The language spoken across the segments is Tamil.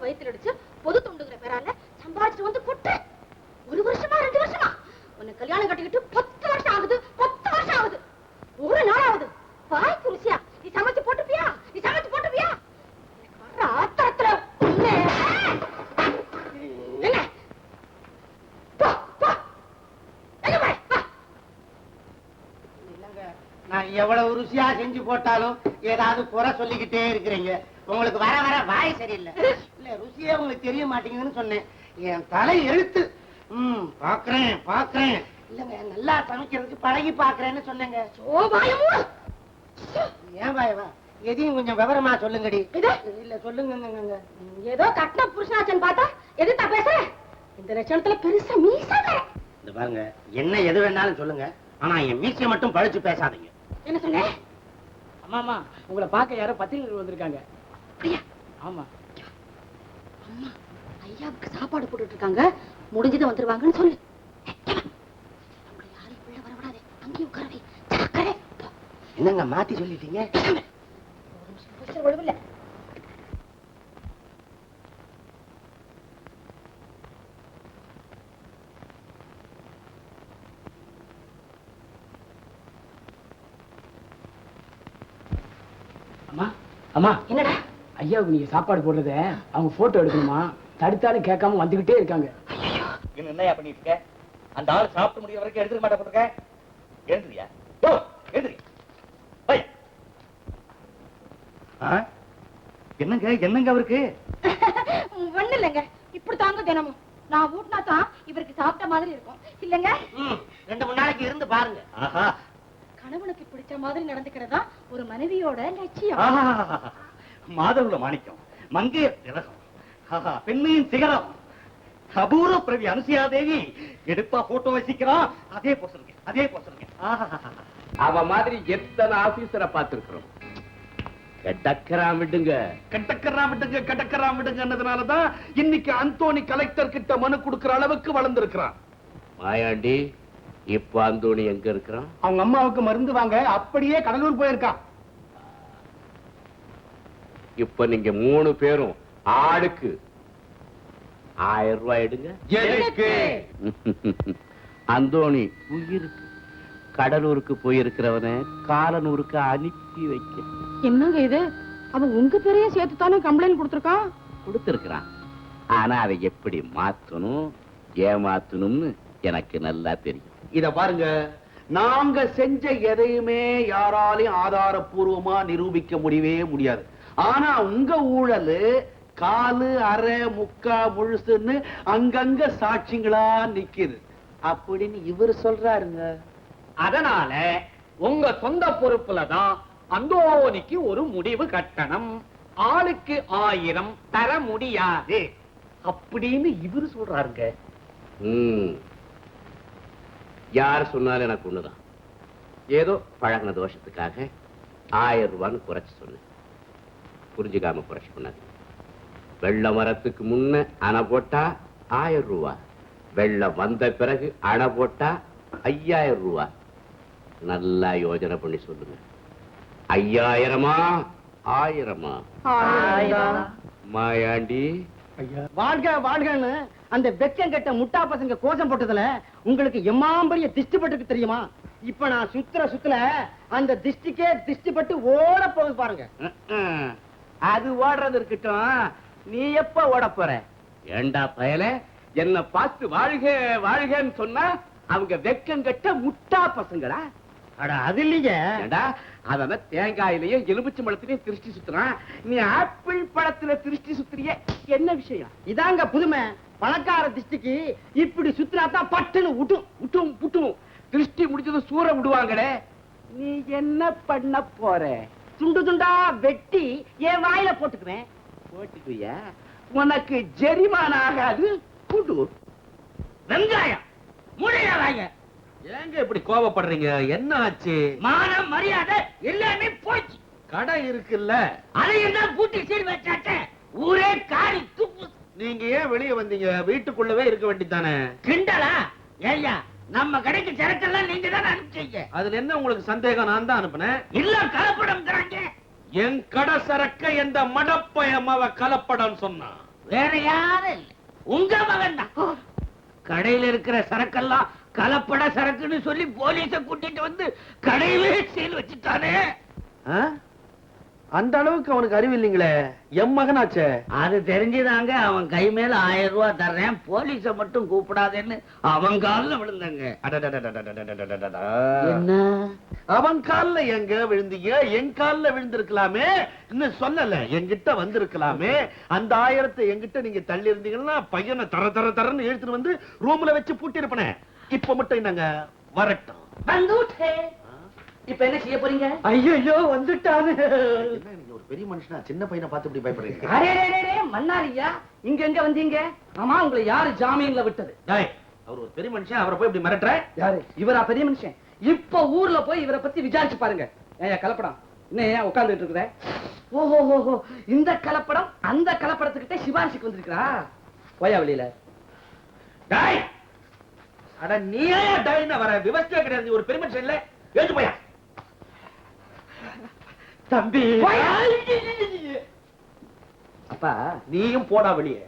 அடிச்சு வயித்துல அடிச்சு பொது தொண்டுகிற பேரால சம்பாதிச்சுட்டு வந்து கொட்டு. 1 வருஷமா 2 வருஷமா உன்னை கல்யாணம் கட்டிக்கிட்டு 10 வருஷம் ஆகுது. 10 வருஷம் ஆகுது. ஒரு நாள் ஆகுது வாய்க்கு ருசியா நீ சமைச்சு போட்டுப்பியா? நீ சமைச்சு போட்டுப்பியா? வர்ற ஆத்திரத்துல என்ன நான் எவ்வளவு ருசியா செஞ்சு போட்டாலும் ஏதாவது குறை சொல்லிக்கிட்டே இருக்கிறீங்க. உங்களுக்கு வர வர வாய் சரியில்லை. இல்ல ருசியே உங்களுக்கு தெரிய மாட்டேங்குதுன்னு சொன்னேன். என் தலை எழுத்து. பாக்குறேன் பாக்குறேன். இல்லங்க நல்லா சமைக்கிறதுக்கு பழகி பாக்குறேன்னு சொன்னேங்க. ஏன் பாயவா எதையும் கொஞ்சம் விவரமா சொல்லுங்கடி. இல்ல சொல்லுங்க. ஏதோ கட்டின புருஷனாச்சன்னு பார்த்தா எதுத்தா பேசுற? இந்த லட்சணத்துல பெருசா மீசா இந்த பாருங்க, என்ன எது வேணாலும் சொல்லுங்க. ஆனா என் மீசையை மட்டும் பழிச்சு பேசாதீங்க. என்ன சொன்ன? அம்மா உங்களை பார்க்க யாரோ பத்திரிகைகள் வந்திருக்காங்க. ஐயா ஆமா அம்மா ஐயாவுக்கு சாப்பாடு போட்டுட்டு இருக்காங்க. முடிஞ்சது வந்துருவாங்கன்னு சொல்லு. யாரையும் உள்ள வரவிடாதே. அங்கேயும் உட்காரவே. என்னங்க மாத்தி சொல்லிட்டீங்க? ஒழுவில்லை. அம்மா அம்மா என்னடா? ஐயாவுக்கு நீங்க சாப்பாடு போடுறத அவங்க போட்டோ எடுக்கணுமா? தடுத்தாலும் கேட்காம வந்துகிட்டே இருக்காங்க. என்னையா பண்ணிட்டு இருக்க? அந்த ஆள் சாப்பிட்டு முடிய வரைக்கும் எடுத்துக்க மாட்டேன் போட்டுருக்க. எழுந்துறியா? எழுந்துரி. என்னங்க அவருக்கு? ஒண்ணு இல்லைங்க. இப்படி தாங்க தினமும் நான் ஊட்டினா தான் இவருக்கு சாப்பிட்ட மாதிரி இருக்கும் இல்லங்க. 2-3 நாளைக்கு இருந்து பாருங்க. கணவனுக்கு பிடிச்ச மாதிரி நடந்துக்கிறதா ஒரு மனைவியோட லட்சியம். மாதவுல மாணிக்கம், மங்கையர் திலகம், பெண்மையின் சிகரம், அபூர்வ பிரவி அனுசியா தேவி எடுப்பா போட்டோ வசிக்கிறான். அதே போசுங்க. அவ மாதிரி எத்தனை ஆபீசரை பார்த்திருக்கிறோம். கடக்கராம் விடுங்கன்னதுனாலதான் இன்னைக்கு அந்தோணி கலெக்டர் கிட்ட மனு கொடுக்கிற அளவுக்கு வளர்ந்திருக்கிறான். மாயாண்டி, இப்ப அந்தோணி எங்க இருக்கிறான்? அவங்க அம்மாவுக்கு மருந்து வாங்க அப்படியே கடலூர் போயிருக்கான். இப்ப நீங்க 3 பேரும் ஆளுக்கு 1000 ரூபாய் எடுங்க. அந்தோணி உயிருக்கு கடலூருக்கு போயிருக்கிறவன காலனூருக்கு அனுப்பி வைக்க. என்னங்க இது? அவன் உங்க பேரையே சேர்த்து தானே கம்ப்ளைண்ட் கொடுத்திருக்கிறான். ஆனா அதை எப்படி மாத்தணும் ஏமாத்தணும்னு எனக்கு நல்லா தெரியும். இத பாருங்க, நாங்க செஞ்ச எதையுமே யாராலையும் ஆதாரப்பூர்வமா நிரூபிக்க முடியவே முடியாது. ஆனா உங்க ஊழல் காலு அரை முக்கா முழுசுன்னு அங்கங்க சாட்சிங்களா நிக்குது அப்படின்னு இவர் சொல்றாருங்க. அதனால உங்க சொந்த பொறுப்புலதான் அந்தோனிக்கு ஒரு முடிவு கட்டணம். ஆளுக்கு 1000 தர முடியாது அப்படின்னு இவரு சொல்றாருங்க. யார் சொன்னாலும் எனக்கு ஒண்ணுதான். ஏதோ பழகின தோஷத்துக்காக 1000 ரூபான்னு குறைச்சு சொன்னேன். புரிஞ்சுக்காம குறைச்சு பண்ணாது. வெள்ள மரத்துக்கு முன்ன அணை போட்டா 1000 ரூபாய், வெள்ளம் வந்த பிறகு அணை போட்டா 5000 ரூபாய். நல்லா யோஜனை பண்ணி சொல்லுங்க. 5000-மா 1000-மா? மாயாண்டி, வாழ்க வாழ்கன்னு அந்த வெக்கம் கட்ட முட்டா பசங்க கோஷம் போட்டதுல உங்களுக்கு எம்மாம்பரிய திஷ்டி பட்டுக்கு தெரியுமா? இப்ப நான் சுத்துல அந்த திஷ்டிக்கே திஷ்டி பட்டு ஓட போகுது பாருங்க. அது ஓடுறது இருக்கட்டும், நீ எப்ப ஓட போற? ஏண்டா பயல, என்ன பார்த்து வாழ்க வாழ்கன்னு சொன்னா அவங்க வெக்கம் கட்ட முட்டா பசங்களா? அது இல்லைங்க. அவன் தேங்காயிலையும் எலுமிச்சை பழத்திலையும் திருஷ்டி சுத்துறான், நீ ஆப்பிள் பழத்துல திருஷ்டி சுத்துறிய, என்ன விஷயம்? இதாங்க புதுமை. பணக்கார திஷ்டிக்கு இப்படி சுத்தினாதான் பட்டுன்னு விட்டும். திருஷ்டி முடிச்சது சூற விடுவாங்களே. நீ என்ன பண்ண போற? துண்டு துண்டா வெட்டி என் வாயில போட்டுக்குவேன். போட்டுக்குவியா? உனக்கு ஜெரிமானம் ஆகாது. கூட்டு வெங்காயம் முடியாதாங்க. ஏங்க இப்படி கோபப்படுறீங்க? என்ன ஆச்சு? மானம் மரியாதை எல்லாமே போச்சு. கடை இருக்குல்ல, அதையும் தான் பூட்டி சீர் வச்சாச்சே. ஊரே காரி துப்பு. நீங்க ஏன் வெளியே வந்தீங்க? வீட்டுக்குள்ளவே இருக்க வேண்டியதானே. கிண்டலா? ஏய்யா, நம்ம கடைக்கு சரக்கெல்லாம் நீங்க தானே அனுப்பிச்சீங்க. அதுல என்ன உங்களுக்கு சந்தேகம்? நான் தான் அனுப்புனேன். இல்ல கலப்படம். என் கடை சரக்க எந்த மடப்பயமாவ கலப்படம் சொன்னா? வேற யாரும் இல்ல, உங்க மகன் தான். கடையில இருக்கிற சரக்கெல்லாம் கலப்பட சரக்குன்னு சொல்லி போலீஸ கூட்டிட்டு வந்து கடையிலே சீல் வச்சுட்டானே. அந்த அளவுக்கு அவனுக்கு அறிவு இல்லைங்களே, என் மகனாச்சே. அது தெரிஞ்சுதாங்க அவன் கை மேல 1000 ரூபாய் தர்றேன், போலீஸ மட்டும் கூப்பிடாதேன்னு அவன் கால்ல விழுந்தாங்க. என்ன அவன் கால்ல எங்க விழுந்தீங்க? என் கால்ல விழுந்திருக்கலாமே, இன்னும் சொல்லல, என்கிட்ட வந்திருக்கலாமே. அந்த 1000 என்கிட்ட நீங்க தள்ளி இருந்தீங்கன்னா பையனை தர தர தரன்னு இழுத்துட்டு வந்து ரூம்ல வச்சு பூட்டி இருப்பனே. இப்ப மட்டும் என்னங்க வரட்டும். இப்ப என்ன செய்ய போறீங்க? ஐயோ வந்துட்டாரு. என்ன நீங்க ஒரு பெரிய மனுஷனா சின்ன பையனை பார்த்து இப்படி பயப்படுறீங்க? மன்னாரியா, இங்க எங்க வந்தீங்க? ஆமா, உங்களை யாரு ஜாமீன்ல விட்டது? அவர் ஒரு பெரிய மனுஷன், அவரை போய் இப்படி மிரட்டுற? யாரு இவரா பெரிய மனுஷன்? இப்ப ஊர்ல போய் இவரை பத்தி விசாரிச்சு பாருங்க. ஏன் கலப்படம் இன்னும் ஏன் உட்கார்ந்துட்டு இருக்கிற? ஓஹோ, இந்த கலப்படம் அந்த கலப்படத்துக்கிட்ட சிபாரிசுக்கு வந்திருக்கா? போயா வெளியில. அட நீ ஏன் டைனா வர? விவசாய கிடையாது, நீ ஒரு பெரிய மனுஷன் இல்ல, எழுந்து போயா. தம்பி அப்பா, நீயும் போடா வெளியே.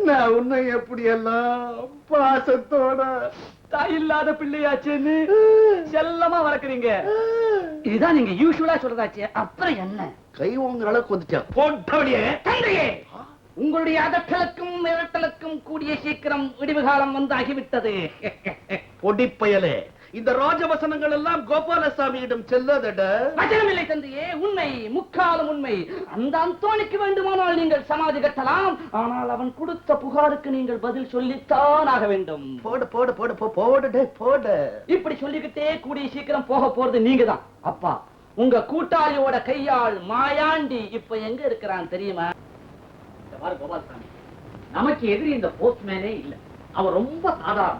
நான் உன்னை எப்படி எல்லாம் பாசத்தோட தாய் இல்லாத பிள்ளையாச்சேன்னு செல்லமா வளர்க்குறீங்க. இதுதான் நீங்க யூசுவலா சொல்றதாச்சே. அப்புறம் என்ன? கை உங்க அளவுக்கு வந்துட்டா, போட்ட வெளியே. தந்தையே, உங்களுடைய அதட்டலுக்கும் மிரட்டலுக்கும் கூடிய சீக்கிரம் விடிவு காலம் வந்தாகிவிட்டது. பொடிப்பயலே, இந்த ராஜவசனங்கள் எல்லாம் கோபாலசாமியிடம் செல்லாதட. வசனமில்லை தந்தையே, உண்மை, முக்காலும் உண்மை. அந்த அந்தோணிக்கு வேண்டுமானால் நீங்கள் சமாதி கட்டலாம், ஆனால் அவன் கொடுத்த புகாருக்கு நீங்கள் பதில் சொல்லித்தான் ஆக வேண்டும். போடு போடு போடு போடு போடு. இப்படி சொல்லிக்கிட்டே கூடிய சீக்கிரம் போக போறது நீங்க தான். அப்பா, உங்க கூட்டாளியோட கையாள் மாயாண்டி இப்ப எங்க இருக்கிறான் தெரியுமா? கோபால்சாமி, நமக்கு எதிரி இந்த போஸ்ட்மேனே இல்ல. அவன் ரொம்ப சாதாரண.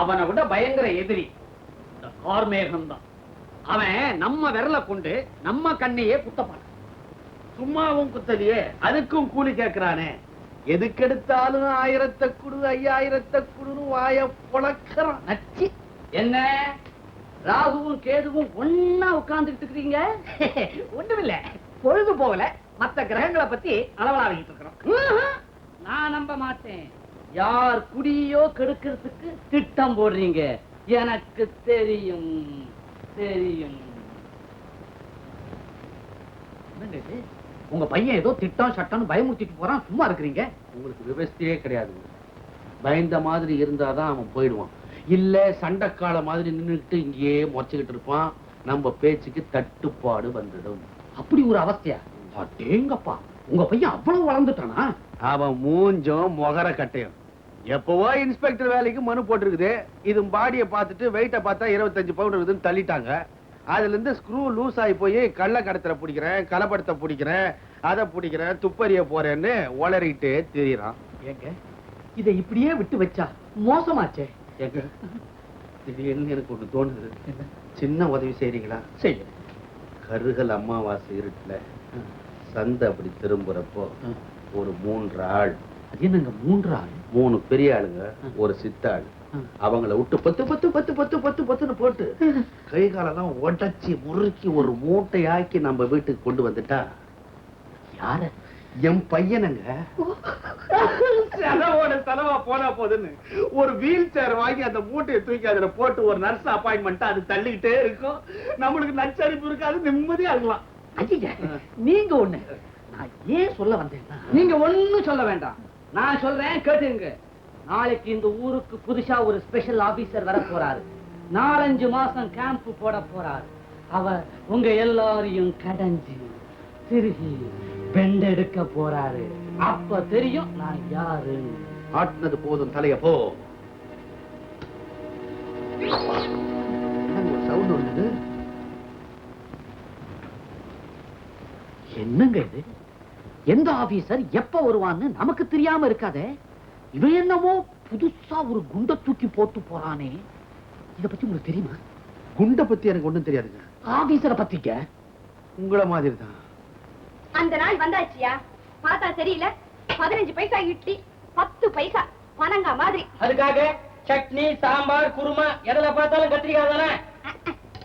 அவனை விட பயங்கர எதிரி இந்த கார்மேகம் தான். அவன் நம்ம விரல கொண்டு நம்ம கண்ணையே குத்தப்பான். சும்மாவும் குத்தலையே, அதுக்கும் கூலி கேட்கிறானே. எதுக்கெடுத்தாலும் 1000 குடு 5000 குடுன்னு வாய பொளக்கறான். நச்சி. என்ன ராகுவும் கேதுவும் ஒன்னா உட்கார்ந்துட்டு இருக்கீங்க? ஒண்ணுமில்ல, பொழுது போகல, மத்த கிரகங்களை பத்தி அளவலாவிட்டு இருக்கிறோம். நான் நம்ப மாட்டேன். யார் குடியோ கெடுக்கிறதுக்கு திட்டம் போடுறீங்க. எனக்கு தெரியும் தெரியும். உங்க பையன் ஏதோ திட்டம் சட்டம்னு பயமுறுத்திட்டு போறான், சும்மா இருக்கிறீங்க. உங்களுக்கு விவசாயே கிடையாது. பயந்த மாதிரி இருந்தாதான் அவன் போயிடுவான். இல்ல சண்டைக்கால மாதிரி நின்னுட்டு இங்கேயே முறைச்சுக்கிட்டு இருப்பான். நம்ம பேச்சுக்கு தட்டுப்பாடு வந்துடும். அப்படி ஒரு அவஸ்தையா? அடேங்கப்பா, உங்க பையன் அவ்வளவு வளர்ந்துட்டானா? அவன் மூஞ்சும் முகர கட்டையும். எப்பவோ இன்ஸ்பெக்டர் வேலைக்கு மனு போட்டிருக்குது. இது பாடியை பார்த்துட்டு வெயிட்ட பார்த்தா 25 பவுண்ட் இருக்குதுன்னு தள்ளிட்டாங்க. அதுல இருந்து ஸ்க்ரூ லூஸ் ஆகி போய் கள்ள கடத்தல பிடிக்கிறேன், கலப்படத்தை பிடிக்கிறேன், அதை பிடிக்கிறேன், துப்பறிய போறேன்னு ஒளறிட்டு திரியறான். ஏங்க, இதை இப்படியே விட்டு வச்சா மோசமாச்சே. ஏங்க, திடீர்னு எனக்கு ஒண்ணு தோணுது. சின்ன உதவி செய்றீங்களா? செய்ய. கருகல் அமாவாசை இருட்டுல சந்தை அப்படி திரும்புறப்போ ஒரு 3 ஆள். அது என்னங்க 3 ஆள்? 3 பெரிய ஆளுங்க, ஒரு சித்தாள். அவங்கள விட்டு 10 போட்டு கை காலெல்லாம் உடைச்சி முறுக்கி ஒரு மூட்டையாக்கி நம்ம வீட்டுக்கு கொண்டு வந்துட்டா. யார? என் பையனுங்க. செலவோட செலவா போனா போதுன்னு ஒரு வீல் சேர் வாங்கி அந்த மூட்டையை தூக்கி அதுல போட்டு ஒரு நர்ஸ் அப்பாயின்மெண்ட் அது தள்ளிக்கிட்டே இருக்கும். நம்மளுக்கு நச்சரிப்பு இருக்காது, நிம்மதியா இருக்கலாம். ஐயா, நீங்க ஒண்ணு, நான் ஏன் சொல்ல வந்தேன்னா, நீங்க ஒண்ணும் சொல்ல வேண்டாம், நான் சொல்றேன் கேட்டுங்க. நாளைக்கு இந்த ஊருக்கு புதுசா ஒரு ஸ்பெஷல் ஆபீசர் வர போறாரு. 4-5 மாசம் கேம்ப் போட போறாரு. அவர் உங்க எல்லாரையும் கடைஞ்சு திருகி பெண்டெடுக்க போறாரு. அப்ப தெரியும் நான் யாரு. ஆட்டினது போதும், தலைய போ. சவுண்ட் வந்தது. என்னங்க இது? எந்த ஆபீசர் எப்ப வருவான்னு நமக்கு தெரியாம இருக்காதே. இவன் என்னமோ புதுசா ஒரு குண்ட தூக்கி போட்டு போறானே. இத பத்தி உங்களுக்கு தெரியுமா? குண்ட பத்தி எனக்கு ஒண்ணும் தெரியாதுங்க. ஆபீசரை பத்திக்க உங்களை மாதிரி தான். அந்த நாள் வந்தாச்சியா, பார்த்தா தெரியல. 15 பைசா இட்லி, 10 பைசா பனங்கா மாதிரி. அதுக்காக சட்னி சாம்பார் குருமா எதுல பார்த்தாலும் கத்திரிக்காய் தானே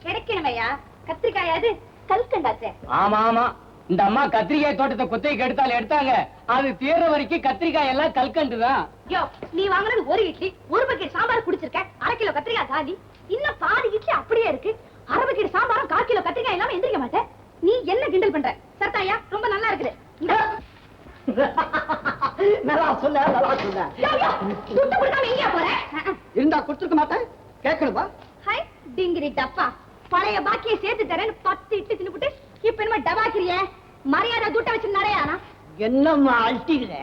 கிடைக்கணுமையா? கத்திரிக்காயாது கல்கண்டாச்சே. ஆமா ஆமா, இந்த அம்மா கத்திரிக்காய் தோட்டத்தை குத்தைக்கு எடுத்தாங்க அது தீர வரைக்கும் கத்திரிக்காய் எல்லாம் கல்கண்டுதான். யோ, நீ வாங்குனது ஒரு இட்லி, ஒரு பக்கெட் சாம்பார் குடிச்சிருக்க, 1/2 கிலோ கத்திரிக்காய் காலி, இன்னும் பாதி இட்லி அப்படியே இருக்கு. 1/2 பக்கெட் சாம்பாரும் 1/4 கிலோ கத்திரிக்காய் இல்லாம எந்திரிக்க மாட்டேன். நீ என்ன கிண்டல் பண்ற? சர்தாயா, ரொம்ப நல்லா இருக்குது. நல்லா சொல்ல. யோ, யோ, துட்டு கொடுக்காம எங்கேயா போற? இருந்தா கொடுத்துருக்க மாட்டேன், கேட்கணுமா? ஹாய், டிங்கிரி டப்பா. பழைய பாக்கியை சேர்த்து தரேன்னு 10 இட்லி தின்னுபிட்டு இப்ப என்ன டபாக்கிறிய? மரியாதை துட்ட வச்சு நடையானா? என்னம்மா அல்ட்டிக்கிற?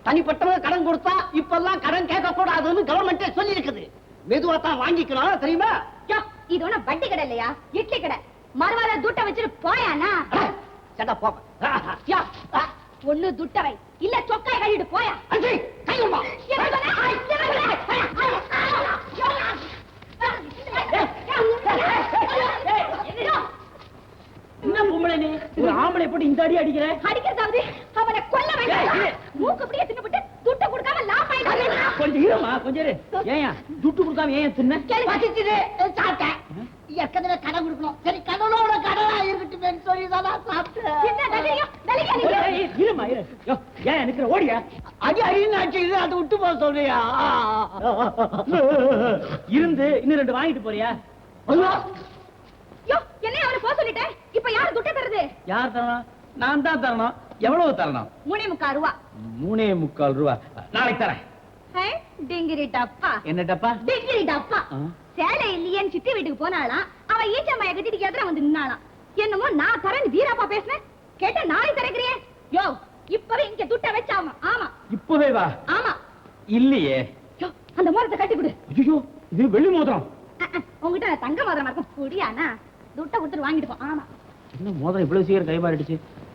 தனிப்பட்டவங்க கடன் கொடுத்தா இப்பெல்லாம் கடன் கேட்க கூடாதுன்னு கவர்மெண்டே சொல்லி இருக்குது. மெதுவா தான் வாங்கிக்கணும், தெரியுமா? யோ, இது ஒண்ணு வட்டி கடை இல்லையா, இட்லி கடை. மறுவாத துட்ட வச்சுட்டு போயானா? சட்டா போக. யோ, ஒண்ணு துட்ட வை, இல்ல சொக்காய் கழிட்டு போயா. அஞ்சு கையம்மா. என்ன பொம்பளை நீ? ஒரு ஆம்பளை போட்டு இந்த அடி அடிக்கிற? அடிக்கிறதாவது அவனை கொல்ல வேண்டாம். மூக்கு அப்படியே தின்னுபிட்டு துட்ட கொடுக்காம லாபாயிட்டு. கொஞ்சம் இருமா, கொஞ்சம் இரு. ஏயா துட்டு கொடுக்காம ஏன் தின்ன? பசிச்சுது, சாப்பிட்டேன். ஏற்கனவே கடன் கொடுக்கணும். சரி, கடனோட கடனா இருக்கட்டும் சொல்லிதான் சாப்பிட்டேன். என்ன தைரியம்? தைரியம் நீங்க? இருமா இரு. யோ, ஏன் நிக்கிற? ஓடியா. அடி அடின்னு அடிச்சுது, அதை விட்டு போக சொல்றியா? இருந்து இன்னும் 2 வாங்கிட்டு போறியா? யோ, என்ன அவனை போக சொல்லிட்டேன். இப்ப யாரு துட்ட தருது? யார் தரணும்? நான் தான் தரணும். எவ்வளவு தரணும்? 3.25 ரூபா. 3.25 ரூபா. நாளைக்கு தரேன். ஹே, டிங்கிரி டப்பா. என்ன டப்பா? டிங்கிரி டப்பா. ஆ. சேலை இல்லையேன்னு சித்தி வீட்டுக்கு போனாலாம். அவ ஈச்சம்மாய கட்டிட்டு எதிர வந்து நின்னாலாம். என்னமோ நான் தரேன்னு வீராப்பா பேசினேன். கேட்ட நாளைக்கு தரேங்கிறியே. யோ, இப்பவே இங்க துட்ட வச்சாமா. ஆமா இப்பவே வா. ஆமா. இல்லையே. யோ, அந்த மோதிரத்தை கட்டி கொடு. ஐயோ, இது வெள்ளி மோதிரம். உங்ககிட்ட தங்க மோதிரம் இருக்கும். குடியானா துட்ட கொடுத்துட்டு வாங்கிட்டு போ. ஆமா. என்ன மோதிரம் இவ்வளவு சீக்கிரம் கை மாறிடுச்சு?